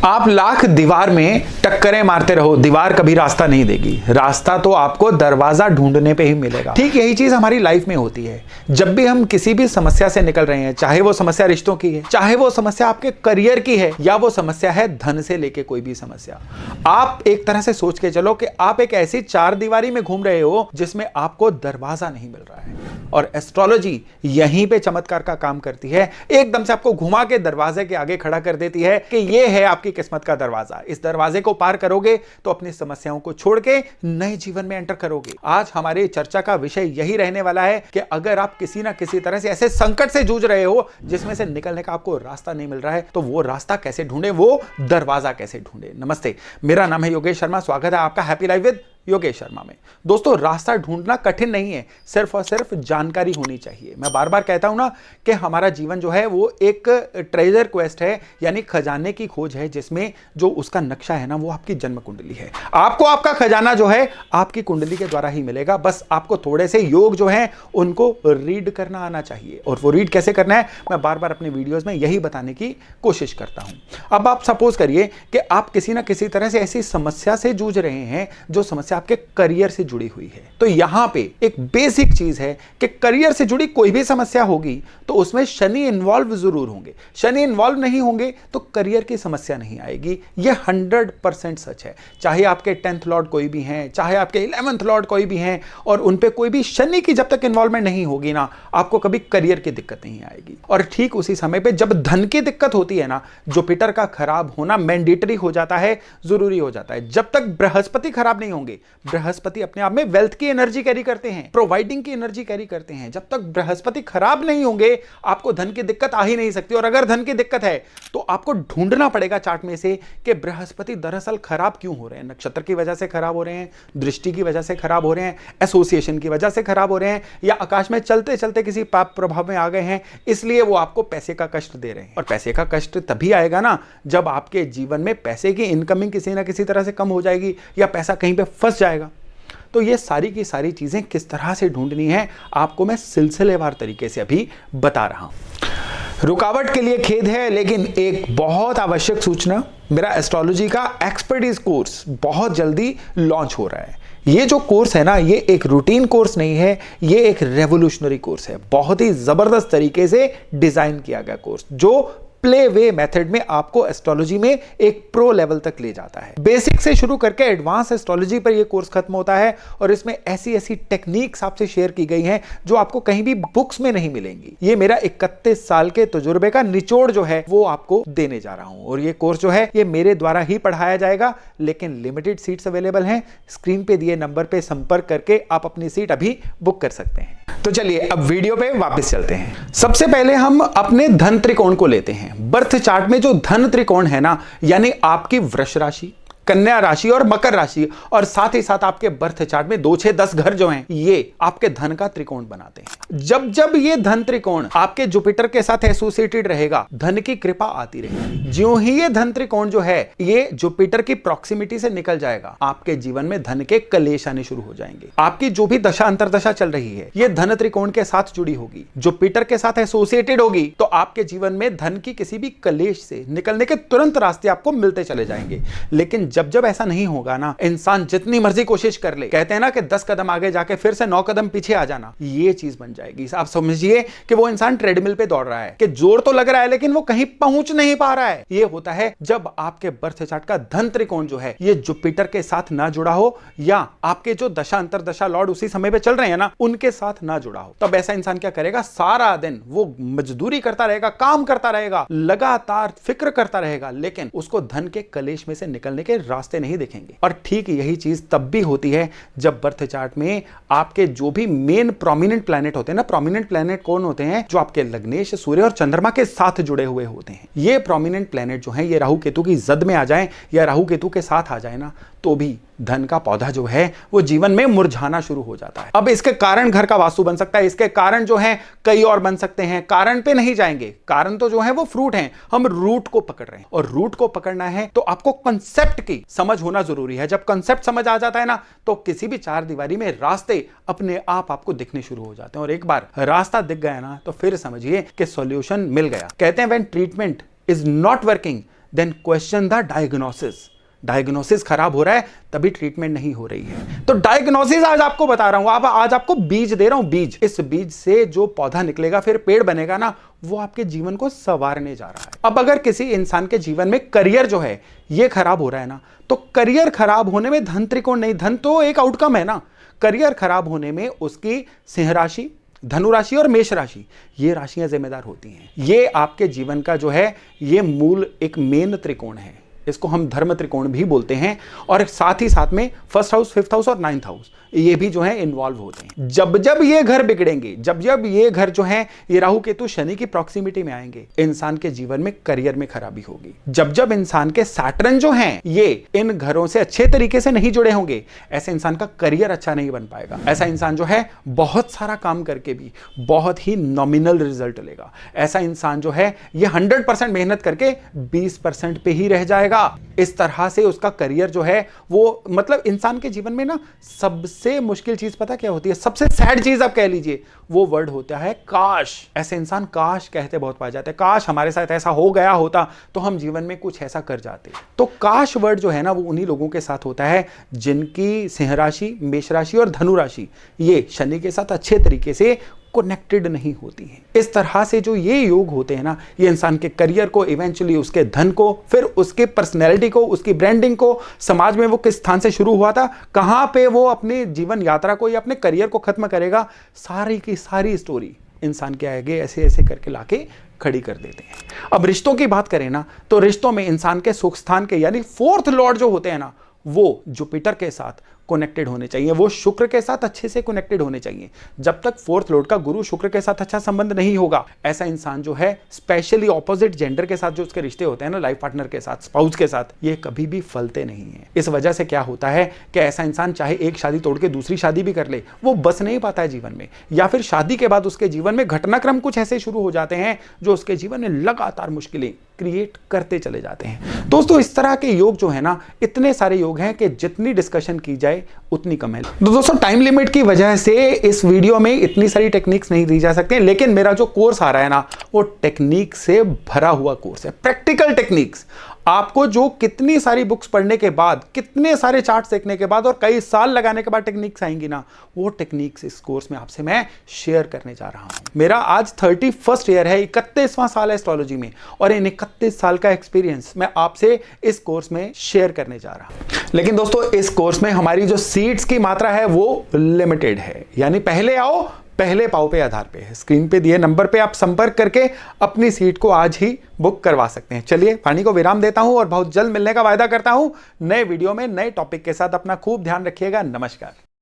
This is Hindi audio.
आप लाख दीवार में टक्करें मारते रहो, दीवार कभी रास्ता नहीं देगी। रास्ता तो आपको दरवाजा ढूंढने पे ही मिलेगा। ठीक यही चीज हमारी लाइफ में होती है। जब भी हम किसी भी समस्या से निकल रहे हैं, चाहे वो समस्या रिश्तों की है, चाहे वो समस्या आपके करियर की है, या वो समस्या है धन से लेके कोई भी समस्या, आप एक तरह से सोच के चलो कि आप एक ऐसी चार दीवारी में घूम रहे हो जिसमें आपको दरवाजा नहीं मिल रहा है। और एस्ट्रोलॉजी यहीं पे चमत्कार का काम करती है, एकदम से आपको घुमा के दरवाजे के आगे खड़ा कर देती है कि ये है आपकी किस्मत का दरवाजा। इस दरवाजे को पार करोगे तो अपनी समस्याओं को छोड़ के नए जीवन में एंटर करोगे। आज हमारी चर्चा का विषय यही रहने वाला है कि अगर आप किसी ना किसी तरह से ऐसे संकट से जूझ रहे हो जिसमें से निकलने का आपको रास्ता नहीं मिल रहा है, तो वो रास्ता कैसे ढूंढे, वो दरवाजा कैसे ढूंढे। नमस्ते, मेरा नाम है योगेश शर्मा। स्वागत है आपका happy life with Yogesh Sharma में। दोस्तों, रास्ता ढूंढना कठिन नहीं है, सिर्फ और सिर्फ जानकारी होनी चाहिए। मैं बार बार कहता हूं ना कि हमारा जीवन जो है वो एक ट्रेजर क्वेस्ट है, यानी खजाने की खोज है, जिसमें जो उसका नक्शा है ना वो आपकी जन्म कुंडली है। आपको आपका खजाना जो है आपकी कुंडली के द्वारा ही मिलेगा। बस आपको थोड़े से योग जो है उनको रीड करना आना चाहिए। और वो रीड कैसे करना है, मैं बार बार अपने वीडियोस में यही बताने की कोशिश करता हूं। अब आप सपोज करिए कि आप किसी ना किसी तरह से ऐसी समस्या से जूझ रहे हैं जो समस्या आपके करियर से जुड़ी हुई है। तो यहां पे एक बेसिक चीज है कि करियर से जुड़ी कोई भी समस्या होगी तो उसमें शनि इन्वॉल्व जरूर होंगे। शनि इन्वॉल्व नहीं होंगे तो करियर की समस्या नहीं आएगी। यह 100% सच है। चाहे आपके 10th लॉर्ड कोई भी हैं, चाहे आपके 11th लॉर्ड कोई भी हैं, और उन पे कोई भी शनि की जब तक इन्वॉल्वमेंट नहीं होगी ना, आपको कभी करियर की दिक्कत नहीं आएगी। और ठीक उसी समय पे जब धन की दिक्कत होती है ना, जुपिटर का खराब होना मैंडेटरी हो जाता है, जरूरी हो जाता है। जब तक बृहस्पति खराब नहीं होंगे, बृहस्पति अपने आप में वेल्थ की एनर्जी कैरी करते हैं, प्रोवाइडिंग की एनर्जी कैरी करते हैं, जब तक बृहस्पति खराब नहीं होंगे आपको धन की दिक्कत आ ही नहीं सकती। और अगर धन की दिक्कत है तो आपको ढूंढना पड़ेगा चार्ट में से कि बृहस्पति दरअसल खराब क्यों हो रहे हैं। नक्षत्र की वजह से खराब हो रहे हैं, दृष्टि की वजह से खराब हो रहे हैं, एसोसिएशन की वजह से खराब हो रहे हैं, या आकाश में चलते चलते किसी पाप प्रभाव में आ गए हैं, इसलिए वो आपको पैसे का कष्ट दे रहे हैं। और पैसे का कष्ट तभी आएगा ना जब आपके जीवन में पैसे की इनकमिंग किसी ना किसी तरह से कम हो जाएगी, या पैसा कहीं पे फंस जाएगा। तो ये सारी की सारी चीजें किस तरह से ढूंढनी है आपको मैं सिलसिलेवार तरीके से अभी बता रहा हूं। रुकावट के लिए खेद है, लेकिन एक बहुत आवश्यक सूचना, मेरा एस्ट्रोलॉजी का एक्सपर्टीज कोर्स बहुत जल्दी लॉन्च हो रहा है। ये जो कोर्स है ना, ये एक रूटीन कोर्स नहीं है, ये एक रेवोल्यूशनरी कोर्स है। बहुत ही जबरदस्त तरीके से डिजाइन किया गया कोर्स, जो प्ले वे मेथड में आपको एस्ट्रोलॉजी में एक प्रो लेवल तक ले जाता है। बेसिक से शुरू करके एडवांस एस्ट्रोलॉजी पर यह कोर्स खत्म होता है। और इसमें ऐसी ऐसी टेक्निक्स आपसे शेयर की गई हैं जो आपको कहीं भी बुक्स में नहीं मिलेंगी। ये मेरा 31 साल के तजुर्बे का निचोड़ जो है वो आपको देने जा रहा हूं। और ये कोर्स जो है ये मेरे द्वारा ही पढ़ाया जाएगा, लेकिन लिमिटेड सीट्स अवेलेबल हैं। स्क्रीन पे दिए नंबर पे संपर्क करके आप अपनी सीट अभी बुक कर सकते हैं। तो चलिए अब वीडियो पे वापस चलते हैं। सबसे पहले हम अपने धन त्रिकोण को लेते हैं। बर्थ चार्ट में जो धन त्रिकोण है ना, यानी आपकी वृष राशि, कन्या राशि और मकर राशि, और साथ ही साथ आपके बर्थ चार्ट में 2, 6, 10 घर जो हैं, ये आपके धन का त्रिकोण बनाते हैं। जब जब ये धन त्रिकोण आपके जुपिटर के साथ एसोसिएटेड रहेगा, धन की कृपा आती रहेगी। ज्यों ही ये धन त्रिकोण जो है ये जुपिटर की प्रॉक्सिमिटी से निकल जाएगा, आपके जीवन में धन के कलेश आने शुरू हो जाएंगे। आपकी जो भी दशा अंतरदशा चल रही है ये धन त्रिकोण के साथ जुड़ी होगी, जुपिटर के साथ एसोसिएटेड होगी, तो आपके जीवन में धन की किसी भी कलेश से निकलने के तुरंत रास्ते आपको मिलते चले जाएंगे। लेकिन जब जब ऐसा नहीं होगा ना, इंसान जितनी मर्जी कोशिश कर ले, कहते हैं ना कि 10 कदम आगे जाके फिर से 9 कदम पीछे आ जाना, ये चीज बन जाएगी। आप समझिए कि वो इंसान ट्रेडमिल पे दौड़ रहा है, कि जोर तो लग रहा है लेकिन वो कहीं पहुंच नहीं पा रहा है। ये होता है जब आपके बर्थ चार्ट का धन त्रिकोण जो है ये जुपिटर के साथ ना जुड़ा हो, या आपके जो दशा अंतरदशा लॉर्ड उसी समय पे चल रहे हैं ना उनके साथ ना जुड़ा हो। तब ऐसा इंसान क्या करेगा, सारा दिन वो मजदूरी करता रहेगा, काम करता रहेगा, लगातार फिक्र करता रहेगा, लेकिन उसको धन के कलेश में से निकलने के रास्ते नहीं दिखेंगे। और ठीक यही चीज तब भी होती है जब बर्थ चार्ट में आपके जो भी मेन प्रोमिनेंट प्लैनेट होते हैं ना, प्रोमिनेंट प्लैनेट कौन होते हैं, जो आपके लग्नेश, सूर्य और चंद्रमा के साथ जुड़े हुए होते हैं। ये प्रोमिनेंट प्लैनेट जो हैं ये राहु केतु की जद में आ जाएं या राहु केतु के साथ आ जाए ना, तो भी धन का पौधा जो है वो जीवन में मुरझाना शुरू हो जाता है। अब इसके कारण घर का वास्तु बन सकता है, इसके कारण जो है कई और बन सकते हैं। कारण पे नहीं जाएंगे, कारण तो जो है वो फ्रूट हैं, हम रूट को पकड़ रहे हैं। और रूट को पकड़ना है तो आपको कंसेप्ट की समझ होना जरूरी है। जब कंसेप्ट समझ आ जाता है ना, तो किसी भी चार दीवारी में रास्ते अपने आप आपको दिखने शुरू हो जाते हैं। और एक बार रास्ता दिख गया ना, तो फिर समझिए कि सॉल्यूशन मिल गया। कहते हैं when treatment is not working then question the diagnosis. Diagnosis खराब हो रहा है तभी ट्रीटमेंट नहीं हो रही है। तो डायग्नोसिस आज आपको बता रहा हूं, आज आपको बीज दे रहा हूं, बीज। इस बीज से जो पौधा निकलेगा फिर पेड़ बनेगा ना, वो आपके जीवन को संवारने जा रहा है। अब अगर किसी इंसान के जीवन में करियर जो है ये खराब हो रहा है ना, तो करियर खराब होने में धन त्रिकोण नहीं, धन तो एक आउटकम है ना। करियर खराब होने में उसकी सिंह राशि, धनु राशि और मेष राशि, ये राशियां जिम्मेदार होती हैं। ये आपके जीवन का जो है ये मूल एक मेन त्रिकोण है, इसको हम धर्म त्रिकोण भी बोलते हैं। और साथ ही साथ में फर्स्ट हाउस, फिफ्थ हाउस और नाइन्थ हाउस ये भी जो है इन्वॉल्व होते हैं। जब जब ये घर बिगड़ेंगे, जब जब ये घर जो है ये राहु केतु शनि की प्रॉक्सिमिटी में आएंगे, इंसान के जीवन में करियर में खराबी होगी। जब जब इंसान के सैटर्न जो हैं ये इन घरों से अच्छे तरीके से नहीं जुड़े होंगे, ऐसे इंसान का करियर अच्छा नहीं बन पाएगा। ऐसा इंसान जो है बहुत सारा काम करके भी बहुत ही नॉमिनल रिजल्ट लेगा। ऐसा इंसान जो है ये 100% मेहनत करके 20% पे ही रह जाएगा। इस तरह से उसका करियर जो है वो, मतलब इंसान के जीवन में ना सबसे मुश्किल चीज पता क्या होती है, सबसे सैड चीज आप कह लीजिए, वो वर्ड होता है काश। ऐसे इंसान काश कहते बहुत पाए जाते हैं, काश हमारे साथ ऐसा हो गया होता तो हम जीवन में कुछ ऐसा कर जाते। तो काश वर्ड जो है ना वो उन्हीं लोगों के साथ होता है जिनकी सिंह राशि, मेष राशि और धनु राशि ये शनि के साथ अच्छे तरीके से कनेक्टेड नहीं होती हैं। इस तरह से जो ये योग होते हैं ना, ये इंसान के करियर को, इवेंचुअली उसके धन को, फिर उसके पर्सनैलिटी को, उसकी ब्रांडिंग को, समाज में वो किस स्थान से शुरू हुआ था, कहां पे वो अपने जीवन यात्रा को या अपने करियर को खत्म करेगा, सारी की सारी स्टोरी इंसान के आगे ऐसे ऐसे करके लाके खड़ी कर देते हैं। अब रिश्तों की बात करें ना, तो रिश्तों में इंसान के सुख स्थान के यानी फोर्थ लॉर्ड जो होते हैं ना, वो जुपिटर के साथ कनेक्टेड होने चाहिए, वो शुक्र के साथ अच्छे से कनेक्टेड होने चाहिए। जब तक फोर्थ लॉर्ड का गुरु शुक्र के साथ अच्छा संबंध नहीं होगा, ऐसा इंसान जो है स्पेशली ऑपोजिट जेंडर के साथ जो उसके रिश्ते होते हैं ना, लाइफ पार्टनर के साथ, स्पाउस के साथ, ये कभी भी फलते नहीं है। इस वजह से क्या होता है कि ऐसा इंसान चाहे एक शादी तोड़ के दूसरी शादी भी कर ले, वो बस नहीं पाता है जीवन में, या फिर शादी के बाद उसके जीवन में घटनाक्रम कुछ ऐसे शुरू हो जाते हैं जो उसके जीवन में लगातार मुश्किलें क्रिएट करते चले जाते हैं। दोस्तों इस तरह के योग जो है ना, इतने सारे योग हैं कि जितनी डिस्कशन की जाए उतनी कम है। तो दोस्तों टाइम लिमिट की वजह से इस वीडियो में इतनी सारी टेक्निक्स नहीं दी जा सकती, लेकिन मेरा जो कोर्स आ रहा है ना, वो टेक्निक से भरा हुआ कोर्स है, प्रैक्टिकल टेक्निक्स। आपको जो कितनी सारी बुक्स पढ़ने के बाद, कितने सारे चार्ट्स देखने के बाद और कई साल लगाने के बाद टेक्निक्स आएंगी ना, वो टेक्निक्स इस कोर्स में आपसे मैं शेयर करने जा रहा हूं। मेरा आज 31st ईयर है, 31वां साल है एस्ट्रोलॉजी में, और इन 31 साल का एक्सपीरियंस मैं आपसे इस कोर्स में शेयर करने जा रहा हूं। लेकिन दोस्तों इस कोर्स में हमारी जो सीट्स की मात्रा है वो लिमिटेड है, यानी पहले आओ पहले पाओ पे आधार पे है। स्क्रीन पे दिए नंबर पे आप संपर्क करके अपनी सीट को आज ही बुक करवा सकते हैं। चलिए वाणी को विराम देता हूं और बहुत जल्द मिलने का वायदा करता हूं नए वीडियो में नए टॉपिक के साथ। अपना खूब ध्यान रखिएगा। नमस्कार।